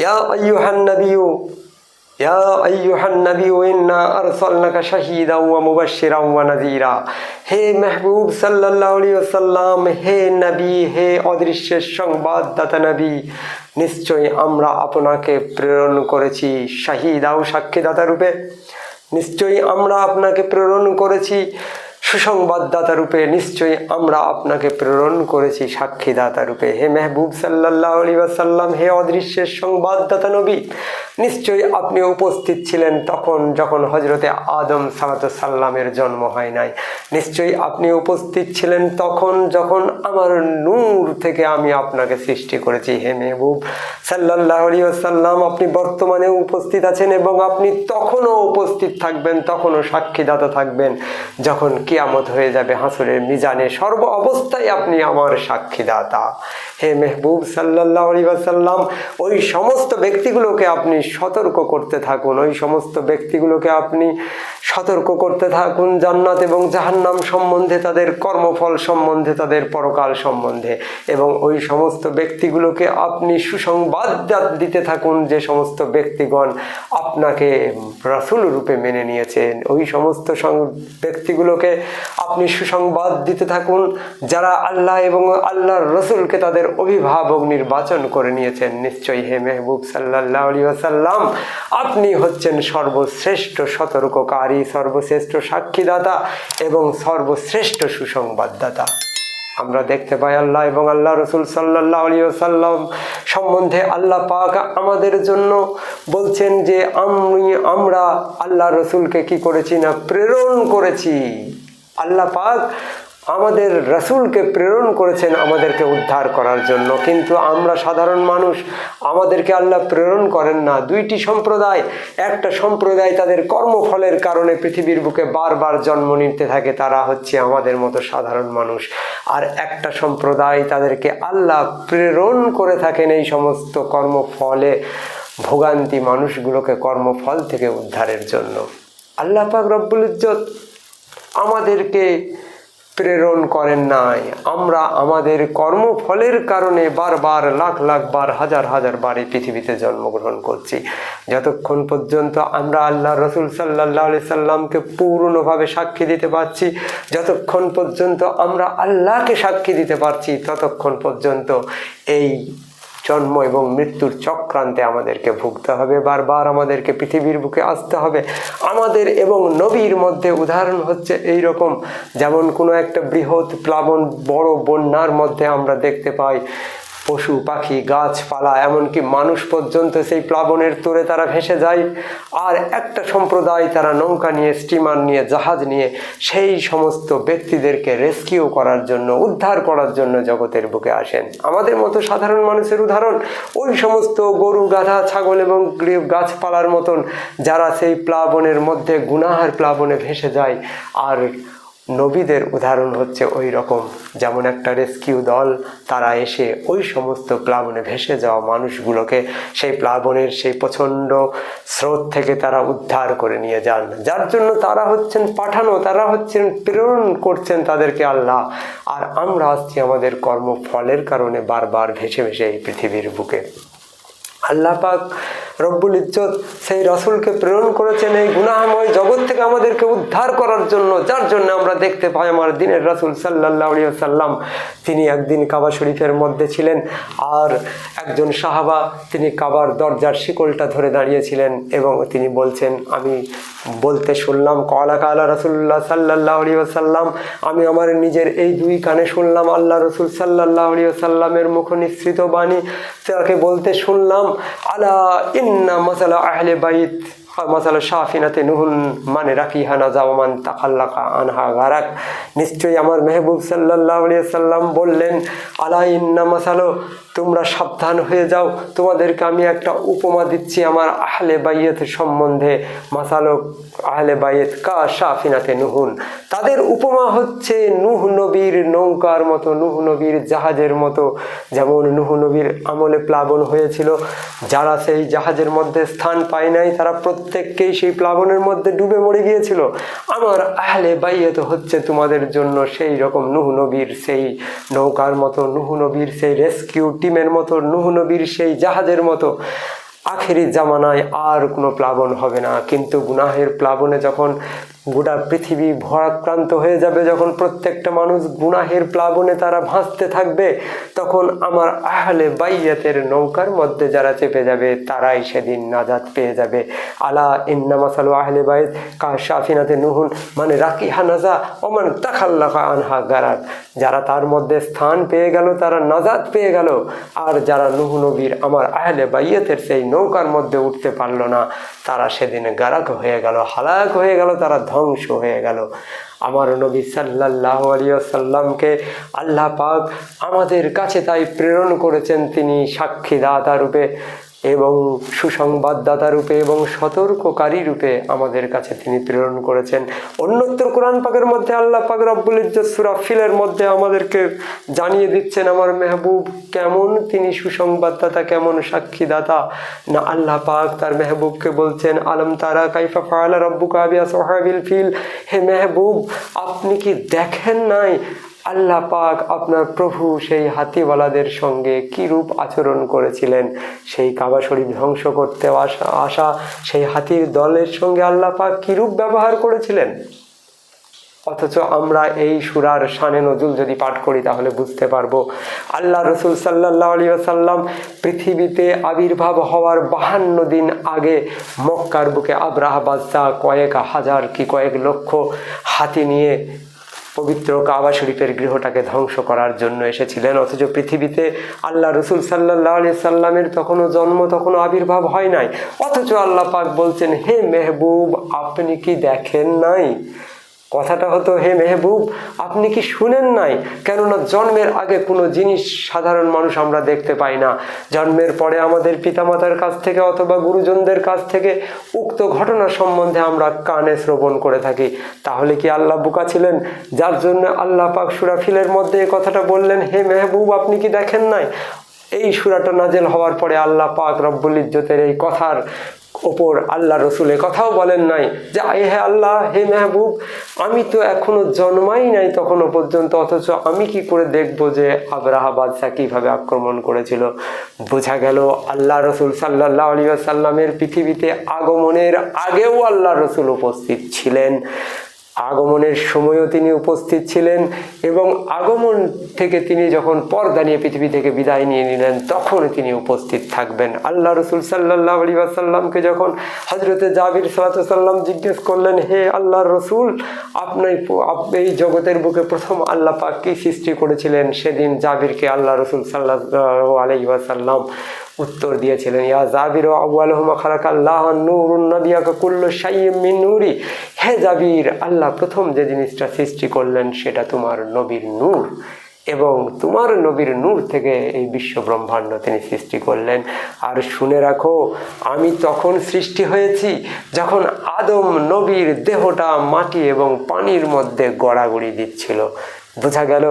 ইয়া আইয়ুহান নাবিয়্যু ইয়া আইয়ুহান নাবিয়্যু ইন্না আরসালনাকা শাহীদাও ওয়া মুবাশশিরাও ওয়া নাযীরা। হে মেহবুব সাল্লাল্লাহু আলাইহি ওয়াসাল্লাম, হে নবী, হে অদৃশ্যের সংবাদদাতা নবী, নিশ্চয়ই আমরা আপনাকে প্রেরণ করেছি শাহীদাও সাক্ষীদাতা রূপে। নিশ্চয়ই আমরা আপনাকে প্রেরণ করেছি সুসংবাদদাতা রূপে। নিশ্চয়ই আমরা আপনাকে প্রেরণ করেছি সাক্ষীদাতা রূপে। হে মেহবুব সাল্লাল্লাহু আলাইহি ওয়াসাল্লাম, হে অদৃশ্যের সংবাদদাতা নবী, নিশ্চয়ই আপনি উপস্থিত ছিলেন তখন যখন হজরতে আদম সাল্লামের জন্ম হয় নাই। নিশ্চয়ই আপনি উপস্থিত ছিলেন তখন যখন আমার নূর থেকে আমি আপনাকে সৃষ্টি করেছি। হে মেহবুব সাল্লাল্লাহু আলাইহি ওয়াসাল্লাম, আপনি বর্তমানে উপস্থিত আছেন এবং আপনি তখনও উপস্থিত থাকবেন, তখনও সাক্ষীদাতা থাকবেন যখন কিয়ামত হয়ে যাবে হাসরের মিজানে। সর্ব অবস্থায় আপনি আমার সাক্ষীদাতা। হে মেহবুব সাল্লাল্লাহু আলাইহি ওয়াসাল্লাম, ওই সমস্ত ব্যক্তিগুলোকে আপনি সতর্ক করতে থাকুন, ওই সমস্ত ব্যক্তিগুলোকে আপনি সতর্ক করতে থাকুন জান্নাত এবং জাহান্নাম সম্বন্ধে, তাদের কর্মফল সম্বন্ধে, তাদের পরকাল সম্বন্ধে। এবং ওই সমস্ত ব্যক্তিগুলোকে আপনি সুসংবাদ দিতে থাকুন যে সমস্ত ব্যক্তিগণ আপনাকে রাসূল রূপে মেনে নিয়েছেন। ওই সমস্ত ব্যক্তিগুলোকে আপনি সুসংবাদ দিতে থাকুন যারা আল্লাহ এবং আল্লাহর রাসূলকে তাদের অভিভাবক নির্বাচন করে নিয়েছেন। নিশ্চয়ই হে মেহবুব সাল্লাল্লাহু আলাইহি ওয়াসাল্লাম, আপনি হচ্ছেন সর্বশ্রেষ্ঠ সতর্ককারী, সর্বশ্রেষ্ঠ সাক্ষীদাতা এবং সর্বশ্রেষ্ঠ সুসংবাদদাতা। আমরা দেখতে পাই আল্লাহ এবং আল্লাহ রসুল সাল্লাল্লাহু আলাইহি ওয়াসাল্লাম সম্বন্ধে আল্লাহ পাক আমাদের জন্য বলছেন যে আমরা আল্লাহ রসুলকে কি করেছি না, প্রেরণ করেছি। আল্লাহ পাক আমাদের রাসূলকে প্রেরণ করেছেন আমাদেরকে উদ্ধার করার জন্য, কিন্তু আমরা সাধারণ মানুষ, আমাদেরকে আল্লাহ প্রেরণ করেন না। দুইটি সম্প্রদায়, একটা সম্প্রদায় তাদের কর্মফলের কারণে পৃথিবীর বুকে বারবার জন্ম নিতে থাকে, তারা হচ্ছে আমাদের মতো সাধারণ মানুষ। আর একটা সম্প্রদায় তাদেরকে আল্লাহ প্রেরণ করে থাকেন এই সমস্ত কর্মফলে ভোগান্তি মানুষগুলোকে কর্মফল থেকে উদ্ধারের জন্য। আল্লাহ পাক রব্বুল ইজ্জত আমাদেরকে প্রেরণ করেন নাই। আমরা আমাদের কর্মফলের কারণে বারবার লাখ লাখ বার হাজার হাজার বার এই পৃথিবীতে জন্মগ্রহণ করছি। যতক্ষণ পর্যন্ত আমরা আল্লাহ রসুল সাল্লাল্লাহু আলাইহি সাল্লামকে পূর্ণভাবে সাক্ষী দিতে পারছি, যতক্ষণ পর্যন্ত আমরা আল্লাহকে সাক্ষী দিতে পারছি, ততক্ষণ পর্যন্ত এই জন্ম এবং মৃত্যুর চক্রান্তে আমাদেরকে ভুগতে হবে। বারবার আমাদেরকে পৃথিবীর বুকে আসতে হবে। আমাদের এবং নবীর মধ্যে উদাহরণ হচ্ছে এই রকম, যেমন কোনো একটা বৃহৎ প্লাবন, বড় বন্যার মধ্যে আমরা দেখতে পাই পশু পাখি গাছপালা এমনকি মানুষ পর্যন্ত সেই প্লাবনের তোরে তারা ভেসে যায়। আর একটা সম্প্রদায় তারা নৌকা নিয়ে, স্টিমার নিয়ে, জাহাজ নিয়ে সেই সমস্ত ব্যক্তিদেরকে রেস্কিউ করার জন্য, উদ্ধার করার জন্য জগতের বুকে আসেন। আমাদের মতো সাধারণ মানুষের উদাহরণ ওই সমস্ত গরু গাধা ছাগল এবং গাছপালার মতন যারা সেই প্লাবনের মধ্যে গুনাহের প্লাবনে ভেসে যায়। আর নবীদের উদাহরণ হচ্ছে ওই রকম, যেমন একটা রেস্কিউ দল, তারা এসে ওই সমস্ত প্লাবনে ভেসে যাওয়া মানুষগুলোকে সেই প্লাবনের সেই প্রচণ্ড স্রোত থেকে তারা উদ্ধার করে নিয়ে যান, যার জন্য তারা হচ্ছেন পাঠানো, তারা হচ্ছেন প্রেরণ করছেন তাদেরকে আল্লাহ। আর আমরা আসছি আমাদের কর্মফলের কারণে বারবার ভেসে ভেসে এই পৃথিবীর বুকে। আল্লাহ পাক রব্বুল ইজ্জত সেই রাসূলকে প্রেরণ করেছেন এই গুনাহময় জগৎ থেকে আমাদেরকে উদ্ধার করার জন্য, যার জন্য আমরা দেখতে পাই আমার দিনের রাসূল সাল্লাল্লাহু আলাইহি ওয়াসাল্লাম তিনি একদিন কাবা শরীফের মধ্যে ছিলেন, আর একজন সাহাবা তিনি কাবার দরজার শিকলটা ধরে দাঁড়িয়েছিলেন এবং তিনি বলছেন, আমি বলতে শুনলাম ক্বালা ক্বালা রাসূলুল্লাহ সাল্লাল্লাহু আলাইহি ওয়াসাল্লাম, আমি আমার নিজের এই দুই কানে শুনলাম আল্লাহ রাসূল সাল্লাল্লাহু আলাইহি ওয়াসাল্লামের মুখ নিঃসৃত বাণী, তাকে বলতে শুনলাম, আলা ইন্না মাসালা আহলে বাইত মাসালা শাফিনাতে নুহুন মানে রাকিহানা জাওয়ামান তাকাল্লাকা আনহা গারাক। নিশ্চয়ই আমার মেহবুব সাল্লাল্লাহু আলাইহি ওয়াসাল্লাম বললেন, আলা ইন্না মাসালো, তোমরা সাবধান হয়ে যাও, তোমাদেরকে আমি একটা উপমা দিচ্ছি আমার আহলে বাইত সম্বন্ধে। মাসালো আহলে বাইত কা শাফিনাতে নুহুন, তাদের উপমা হচ্ছে নূহ নবীর নৌকার মতো, নূহ নবীর জাহাজের মতো। যেমন নূহ নবীর আমলে প্লাবন হয়েছিল, যারা সেই জাহাজের মধ্যে স্থান পায় নাই তারা প্রত্যেককেই সেই প্লাবনের মধ্যে ডুবে মরে গিয়েছিল। আমার আহলে বাইত হচ্ছে তোমাদের জন্য সেই রকম নূহ নবীর সেই নৌকার মতো, নূহ নবীর সেই রেস্কিউ টিমের মতো, নূহ নবীর সেই জাহাজের মতো। আখেরি জামানায় আর কোনো প্লাবন হবে না, কিন্তু গুনাহের প্লাবনে যখন গোটা পৃথিবী ভরাক্রান্ত হয়ে যাবে, যখন প্রত্যেকটা মানুষ গুনাহের প্লাবনে তারা ভাসতে থাকবে, তখন আমার আহলে বাইয়াতের নৌকার মধ্যে যারা চেপে যাবে তারাই সেদিন নাজাত পেয়ে যাবে। আলা ইন্না মাসালু আহলে বাইত কা শাফিনাতে নুহুন মানে রাকিহা নাজা ওমান তাখাল্লাফা আনহা গারাক। যারা তার মধ্যে স্থান পেয়ে গেল তারা নাজাত পেয়ে গেল, আর যারা নূহ নবীর আমার আহলে বাইয়াতের সেই নৌকার মধ্যে উঠতে পারল না তারা সেদিন গারাক হয়ে গেল, হালাক হয়ে গেল, তারা ধ্বংস হয়ে গেল। আমার নবী সাল্লাল্লাহু আলাইহি ওয়াসাল্লামকে আল্লাহ পাক আমাদের কাছে তাই প্রেরণ করেছেন, তিনি সাক্ষীদাতা রূপে এবং সুসংবাদদাতা রূপে এবং সতর্ককারী রূপে আমাদের কাছে তিনি প্রেরণ করেছেন। অন্যত্র কোরআন পাকের মধ্যে আল্লাহ পাক রব্বুল ইজ্জত সূরা ফিলের মধ্যে আমাদেরকে জানিয়ে দিচ্ছেন আমার মেহবুব কেমন তিনি সুসংবাদদাতা, কেমন সাক্ষীদাতা। না আল্লাহ পাক তার মেহবুবকে বলছেন আলম তারা কাইফা ফাআলা রাব্বুকা বিআসহাবিল ফিল, হে মেহবুব আপনি কি দেখেন নাই আল্লাহ পাক আপনার প্রভু সেই হাতিওয়ালাদের সঙ্গে কি রূপ আচরণ করেছিলেন। সেই কাবা শরীফ ধ্বংস করতে আসা সেই হাতির দলের সঙ্গে আল্লাহ পাক কি রূপ ব্যবহার করেছিলেন। অথচ আমরা এই সূরার শানে নজুল যদি পাঠ করি তাহলে বুঝতে পারবো আল্লাহ রসুল সাল্লাল্লাহু আলাইহি ওয়াসাল্লাম পৃথিবীতে আবির্ভাব হওয়ার 52 দিন আগে মক্কার বুকে আবরাহা বাদশাহ কয়েক হাজার কি কয়েক লক্ষ হাতি নিয়ে পবিত্র কাবা শরীফের গৃহটাকে ধ্বংস করার জন্য এসেছিলেন। অথচ পৃথিবীতে আল্লাহ রসুল সাল্লাল্লাহু আলাইহি সাল্লামের তখনও জন্ম, তখনও আবির্ভাব হয় নাই। অথচ আল্লাহ পাক বলছেন হে মেহবুব আপনি কি দেখেন নাই? কথাটা হতো হে মেহবুব আপনি কি শুনেন নাই? কেননা জন্মের আগে কোনো জিনিস সাধারণ মানুষ আমরা দেখতে পাই না। জন্মের পরে আমাদের পিতামাতার কাছ থেকে অথবা গুরুজনদের কাছ থেকে উক্ত ঘটনা সম্বন্ধে আমরা কানে শ্রবণ করে থাকি। তাহলে কি আল্লাহ বোকা ছিলেন যার জন্য আল্লাহ পাক সূরা ফিলের মধ্যে এই কথাটা বললেন হে মেহবুব আপনি কি দেখেন নাই? এই সূরাটা নাজেল হওয়ার পরে আল্লাহ পাক রব্বুল ইজ্জতের এই কথার ওপর আল্লাহ রসুল কথাও বলেন নাই যে হে আল্লাহ হে মেহবুব আমি তো এখনো জন্মাই নাই তখনও পর্যন্ত, অথচ আমি কি করে দেখবো যে আবরাহা বাদশাহ কিভাবে আক্রমণ করেছিল। বোঝা গেল আল্লাহ রসুল সাল্লাল্লাহু আলাইহি ওয়াসাল্লামের পৃথিবীতে আগমনের আগেও আল্লাহ রসুল উপস্থিত ছিলেন, আগমনের সময়ও তিনি উপস্থিত ছিলেন, এবং আগমন থেকে তিনি যখন পর্দা নিয়ে পৃথিবী থেকে বিদায় নিয়ে নিলেন তখন তিনি উপস্থিত থাকবেন। আল্লাহ রসুল সাল্লাল্লাহু আলাইহি ওয়াসাল্লামকে যখন হযরতে জাবির সাল্লাল্লাহু আলাইহি ওয়াসাল্লাম জিজ্ঞেস করলেন হে আল্লাহর রসুল আপনি এই জগতের বুকে প্রথম আল্লাহ পাক কি সৃষ্টি করেছিলেন, সেদিন জাবিরকে আল্লাহ রসুল সাল্লাল্লাহু আলাইহি ওয়াসাল্লাম উত্তর দিয়েছিলেন ইয়া জাবির আউয়ালুহুমা খালাকাল্লাহু নূরুন নাবিয়াকা কুল্লু শাইইন মিন নূরি, হে জাবির আল্লাহ প্রথম যে জিনিসটা সৃষ্টি করলেন সেটা তোমার নবীর নূর, এবং তোমার নবীর নূর থেকে এই বিশ্ব ব্রহ্মাণ্ড তিনি সৃষ্টি করলেন। আর শুনে রাখো আমি তখন সৃষ্টি হয়েছি যখন আদম নবীর দেহটা মাটি এবং পানির মধ্যে গড়াগড়ি দিচ্ছিল। বোঝা গেল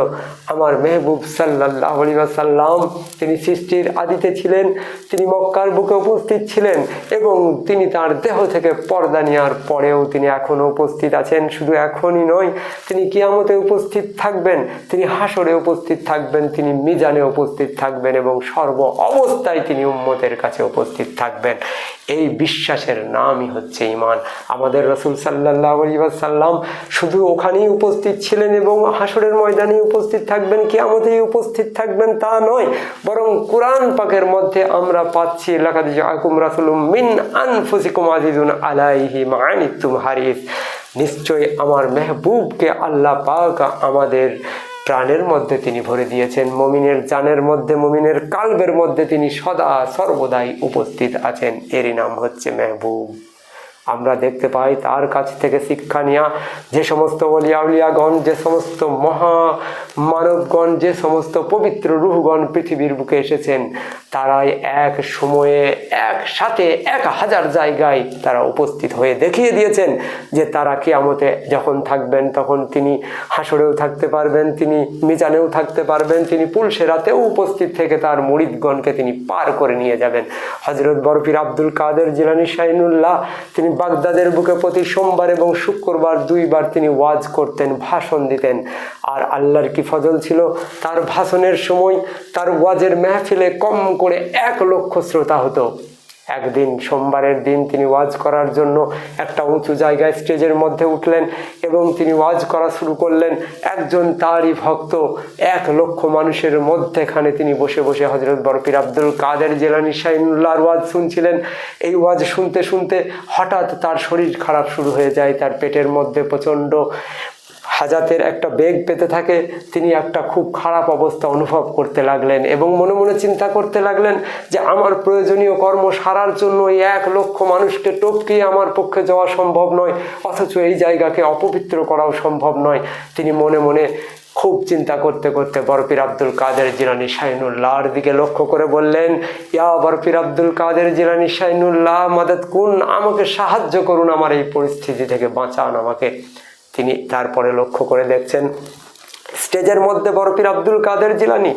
আমার মেহবুব সাল্লাল্লাহু আলাইহি ওয়াসাল্লাম তিনি সৃষ্টির আদিতে ছিলেন, তিনি মক্কার বুকে উপস্থিত ছিলেন এবং তিনি তার দেহ থেকে পর্দা নেওয়ার পরেও তিনি এখনও উপস্থিত আছেন। শুধু এখনই নয়, তিনি কিয়ামতে উপস্থিত থাকবেন, তিনি হাসরে উপস্থিত থাকবেন, তিনি মিজানে উপস্থিত থাকবেন এবং সর্ব অবস্থায় তিনি উম্মতের কাছে উপস্থিত থাকবেন। এই বিশ্বাসের নামই হচ্ছে ঈমান। আমাদের রাসূল সাল্লাল্লাহু আলাইহি ওয়াসাল্লাম শুধু ওখানেই উপস্থিত ছিলেন এবং হাসরের ময়দানে উপস্থিত থাকবেন, কিয়ামতেই উপস্থিত থাকবেন তা নয়, বরং কোরআন পাকের মধ্যে আমরা পাচ্ছি লাকাদ জাআকুম রাসূলুম মিন আনফুসিকুম আজিজুন আলাইহি মা আনিতুম হারিস। নিশ্চয়ই আমার মেহবুবকে আল্লাহ পাক আমাদের প্রাণের মধ্যে তিনি ভরে দিয়েছেন, মুমিনের জানের মধ্যে, মুমিনের কালবের মধ্যে তিনি সদা সর্বদাই উপস্থিত আছেন। এরই নাম হচ্ছে মেহবুব। আমরা দেখতে পাই তার কাছ থেকে শিক্ষা নেওয়া যে সমস্ত ওলিয়া উলিয়াগণ, যে সমস্ত মহা মানবগণ, যে সমস্ত পবিত্র রূহগণ পৃথিবীর বুকে এসেছেন, তারাই এক সময়ে একসাথে 1000 জায়গায় তারা উপস্থিত হয়ে দেখিয়ে দিয়েছেন যে তারা কিয়ামতে যখন থাকবেন তখন তিনি হাসরেও থাকতে পারবেন, তিনি মিজানেও থাকতে পারবেন, তিনি পুলসেরাতেও উপস্থিত থেকে তার মুরিদগণকে তিনি পার করে নিয়ে যাবেন। হযরত বরফির আব্দুল কাদের জিলানী শাইনুল্লাহ তিনি বাগদাদের বুকে প্রতি সোমবার এবং শুক্রবার 2 বার তিনি ওয়াজ করতেন, ভাষণ দিতেন। আর আল্লাহর কি ফজল ছিল, তার ভাষণের সময় তার ওয়াজের মেহফিলে কম করে 1 লক্ষ শ্রোতা হতো। একদিন সোমবারের দিন তিনি ওয়াজ করার জন্য একটা উঁচু জায়গায় স্টেজের মধ্যে উঠলেন এবং তিনি ওয়াজ করা শুরু করলেন। একজন তারই ভক্ত 1,00,000 মানুষের মধ্যেখানে তিনি বসে বসে হযরত বরপীর আব্দুল কাদের জিলানী শাইনুল্লাহর ওয়াজ শুনছিলেন। এই ওয়াজ শুনতে শুনতে হঠাৎ তার শরীর খারাপ শুরু হয়ে যায়, তার পেটের মধ্যে প্রচণ্ড হাজাতের একটা বেগ পেতে থাকে। তিনি একটা খুব খারাপ অবস্থা অনুভব করতে লাগলেন এবং মনে মনে চিন্তা করতে লাগলেন যে আমার প্রয়োজনীয় কর্ম সারার জন্য এই 1,00,000 মানুষকে টপকিয়ে আমার পক্ষে যাওয়া সম্ভব নয়, অথচ এই জায়গাকে অপবিত্র করাও সম্ভব নয়। তিনি মনে মনে খুব চিন্তা করতে করতে বরপীর আব্দুল কাদের জিলানী শাইনুল্লাহর দিকে লক্ষ্য করে বললেন, ইয়া বরপীর আব্দুল কাদের জিলানী শাইনুল্লাহ মাদাদ কুন, আমাকে সাহায্য করুন, আমার এই পরিস্থিতি থেকে বাঁচান আমাকে। তিনি তারপরে লক্ষ্য করে দেখছেন স্টেজের মধ্যে বরপীর আব্দুল কাদের জিলানী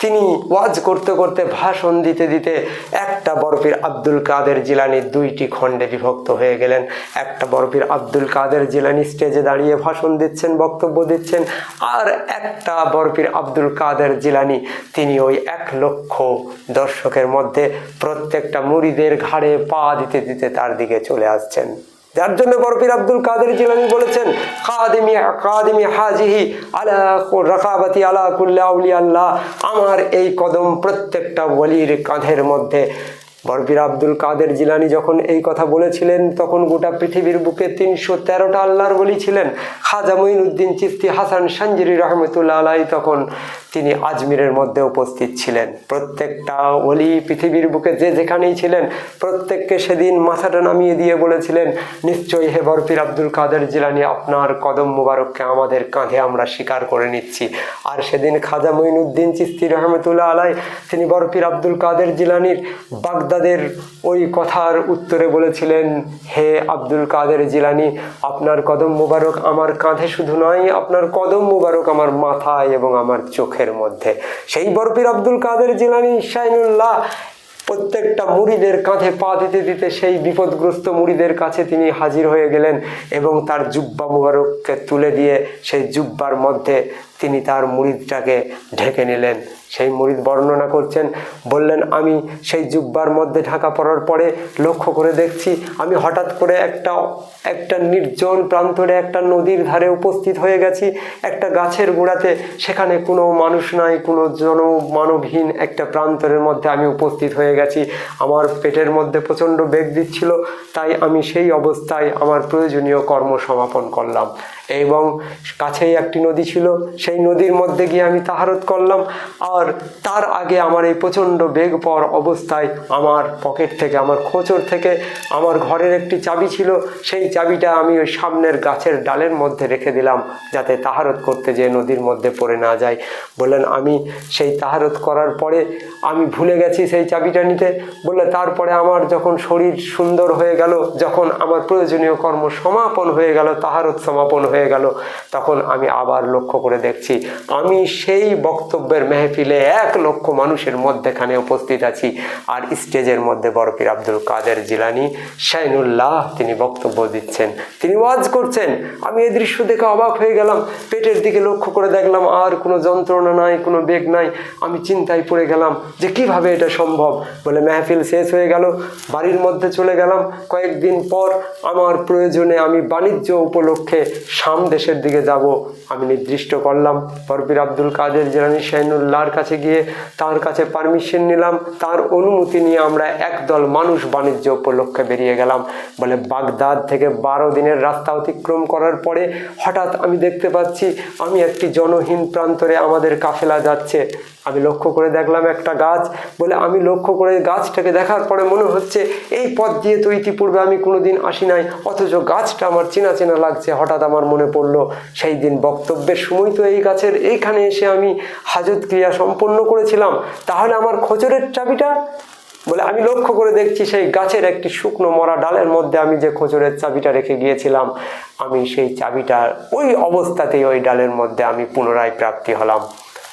তিনি ওয়াজ করতে করতে ভাষণ দিতে দিতে একটা বরপীর আব্দুল কাদের জিলানী 2টি খণ্ডে বিভক্ত হয়ে গেলেন। একটা বরপীর আব্দুল কাদের জিলানী স্টেজে দাঁড়িয়ে ভাষণ দিচ্ছেন, বক্তব্য দিচ্ছেন, আর একটা বরপীর আব্দুল কাদের জিলানী তিনি ওই 1,00,000 দর্শকের মধ্যে প্রত্যেকটা মুরিদের ঘাড়ে পা দিতে দিতে তার দিকে চলে আসছেন। যার জন্য বরপীর আব্দুল কাদের জিলানী বলেছেন, কাদিমি হাজিহি আলা রাকাবাতি আলা কুল্লি আউলিয়া আল্লাহ, আমার এই কদম প্রত্যেকটা ওলির কাঁধের মধ্যে। বরপীর আব্দুল কাদের জিলানী যখন এই কথা বলেছিলেন তখন গোটা পৃথিবীর বুকে 313টা আল্লাহর ওলি ছিলেন। খাজা মঈনুদ্দিন চিশতি হাসান সানজিরি রহমতুল্লাহ আলাইহি তখন তিনি আজমিরের মধ্যে উপস্থিত ছিলেন। প্রত্যেকটা ওলি পৃথিবীর বুকে যে যেখানেই ছিলেন প্রত্যেককে সেদিন মাথাটা নামিয়ে দিয়ে বলেছিলেন, নিশ্চয়ই হে বরপীর আব্দুল কাদের জিলানী, আপনার কদম মুবারককে আমাদের কাঁধে আমরা স্বীকার করে নিচ্ছি। আর সেদিন খাজা মঈনুদ্দিন চিশতি রহমতুল্লাহ আলাইহি তিনি বরপীর আব্দুল কাদের জিলানীর বাগদাদের ওই কথার উত্তরে বলেছিলেন, হে আব্দুল কাদের জিলানী, আপনার কদম মুবারক আমার কাঁধে শুধু নয়, আপনার কদম মুবারক আমার মাথায় এবং আমার চোখের মধ্যে। সেই বরপীর আব্দুল কাদের জিলানী শাইনুল্লাহ প্রত্যেকটা মুরিদের কাঁধে পা দিতে দিতে সেই বিপদগ্রস্ত মুরিদের কাছে তিনি হাজির হয়ে গেলেন এবং তার জুব্বা মুবারককে তুলে দিয়ে সেই জুব্বার মধ্যে তিনি তার মুরিদটাকে ঢেকে নিলেন। সেই মুরিদ বর্ণনা করছেন, বললেন, আমি সেই জুব্বার মধ্যে ঢাকা পড়ার পরে লক্ষ্য করে দেখছি আমি হঠাৎ করে একটা নির্জন প্রান্তরে একটা নদীর ধারে উপস্থিত হয়ে গেছি, একটা গাছের গোড়াতে, সেখানে কোনো মানুষ নাই, কোনো জনমানবহীন একটা প্রান্তরের মধ্যে আমি উপস্থিত হয়ে গেছি। আমার পেটের মধ্যে প্রচণ্ড বেগ দিচ্ছিল, তাই আমি সেই অবস্থায় আমার প্রয়োজনীয় কর্ম সমাপন করলাম এবং কাছেই একটি নদী ছিল, সেই নদীর মধ্যে গিয়ে আমি তাহারত করলাম। আর তার আগে আমার এই প্রচণ্ড বেগপর অবস্থায় আমার পকেট থেকে, আমার খোঁচর থেকে আমার ঘরের একটি চাবি ছিল, সেই চাবিটা আমি ওই সামনের গাছের ডালের মধ্যে রেখে দিলাম যাতে তাহারত করতে যেয়ে নদীর মধ্যে পড়ে না যায়। বললেন, আমি সেই তাহারত করার পরে আমি ভুলে গেছি সেই চাবিটা নিতে। বললে, তারপরে আমার যখন শরীর সুন্দর হয়ে গেল, যখন আমার প্রয়োজনীয় কর্ম সমাপন হয়ে গেল, তাহারত সমাপন হয়ে গেল, তখন আমি আবার লক্ষ্য করে দেখছি আমি সেই বক্তব্যের মেহফিলে 1,00,000 মানুষের মধ্যেখানে উপস্থিত আছি। আর স্টেজের মধ্যে বরপীর আব্দুল কাদের জিলানী শাইনুল্লাহ তিনি বক্তব্য দিচ্ছেন, তিনি ওয়াজ করছেন। আমি এই দৃশ্য দেখে অবাক হয়ে গেলাম, পেটের দিকে লক্ষ্য করে দেখলাম আর কোনো যন্ত্রণা নাই, কোনো বেগ নাই। আমি চিন্তায় পড়ে গেলাম যে কিভাবে এটা সম্ভব। বলে মেহফিল শেষ হয়ে গেল, বাড়ির মধ্যে চলে গেলাম। কয়েকদিন পর আমার প্রয়োজনে আমি বাণিজ্য উপলক্ষে শাম দেশের দিকে যাব। আমি নির্দিষ্ট করলাম বরপীর আব্দুল কাদের জিলানী শাইনুল্লাহর কাছে গিয়ে তার কাছে পারমিশন নিলাম, তার অনুমতি নিয়ে আমরা একদল মানুষ বাণিজ্য উপলক্ষে বেরিয়ে গেলাম। বলে বাগদাদ থেকে 12 দিনের রাস্তা অতিক্রম করার পরে হঠাৎ আমি দেখতে পাচ্ছি আমি একটি জনহীন প্রান্তরে আমাদের কাফেলা যাচ্ছে। আমি লক্ষ্য করে দেখলাম একটা গাছ। বলে আমি লক্ষ্য করে গাছটাকে দেখার পরে মনে হচ্ছে এই পথ দিয়ে তো ইতিপূর্বে আমি কোনোদিন আসি নাই, অথচ গাছটা আমার চেনা চেনা লাগছে। হঠাৎ আমার মনে পড়লো সেই দিন বক্তব্যের সময় তো এই গাছের এইখানে এসে আমি হাজত ক্রিয়া সম্পন্ন করেছিলাম, তাহলে আমার খোঁচরের চাবিটা। বলে আমি লক্ষ্য করে দেখছি সেই গাছের একটি শুকনো মরা ডালের মধ্যে আমি যে খোঁচরের চাবিটা রেখে গিয়েছিলাম, আমি সেই চাবিটার ওই অবস্থাতেই ওই ডালের মধ্যে আমি পুনরায় প্রাপ্তি হলাম।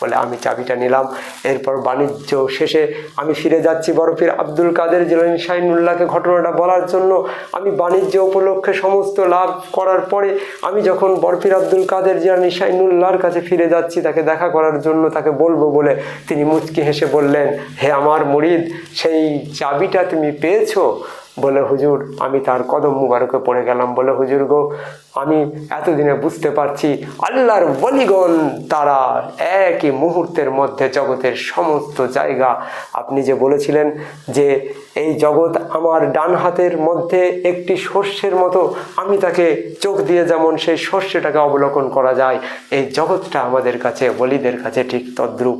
বলে আমি চাবিটা নিলাম। এরপর বাণিজ্য শেষে আমি ফিরে যাচ্ছি বরফির আব্দুল কাদের জিলানী শাহিনুল্লাহকে ঘটনাটা বলার জন্য। আমি বাণিজ্য উপলক্ষে সমস্ত লাভ করার পরে আমি যখন বরফির আব্দুল কাদের জিলানী শাহিনুল্লাহর কাছে ফিরে যাচ্ছি তাকে দেখা করার জন্য, তাকে বলবো বলে, তিনি মুচকি হেসে বললেন, হে আমার মুরিদ, সেই চাবিটা তুমি পেয়েছো? বলে হুজুর আমি তার কদম মুবারকে পড়ে গেলাম। বলে হুজুর গো, আমি এতদিনে বুঝতে পারছি আল্লাহর ওয়ালিগণ তারা একই মুহূর্তের মধ্যে জগতের সমস্ত জায়গা, আপনি যে বলেছিলেন যে এই জগৎ আমার ডান হাতের মধ্যে একটি শস্যের মতো, আমি তাকে চোখ দিয়ে যেমন সেই শস্যটাকে অবলোকন করা যায়, এই জগৎটা আমাদের কাছে ওলিদের কাছে ঠিক তদ্রূপ।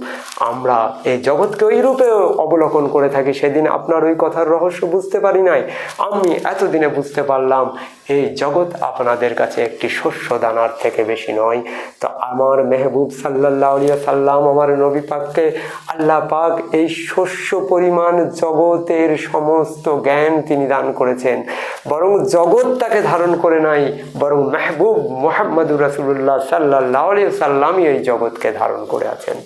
আমরা এই জগৎকে ওই রূপে অবলোকন করে থাকি। সেদিন আপনার ওই কথার রহস্য বুঝতে পারি নাই, আমি এতদিনে বুঝতে পারলাম এই জগৎ আপনাদের কাছে একটি শস্য দানার থেকে বেশি নয়। তো আমার মেহবুব সাল্লাল্লাহু আলাইহি সাল্লাম, আমার নবী পাককে আল্লাহ পাক এই শস্য পরিমাণ জগতের সমস্ত জ্ঞান তিনি দান করেছেন। বরং জগৎ তাকে ধারণ করে নাই, বরং মেহবুব মুহাম্মদুর রাসূলুল্লাহ সাল্লাল্লাহু আলাইহি সাল্লামই এই জগৎকে ধারণ করে আছেন।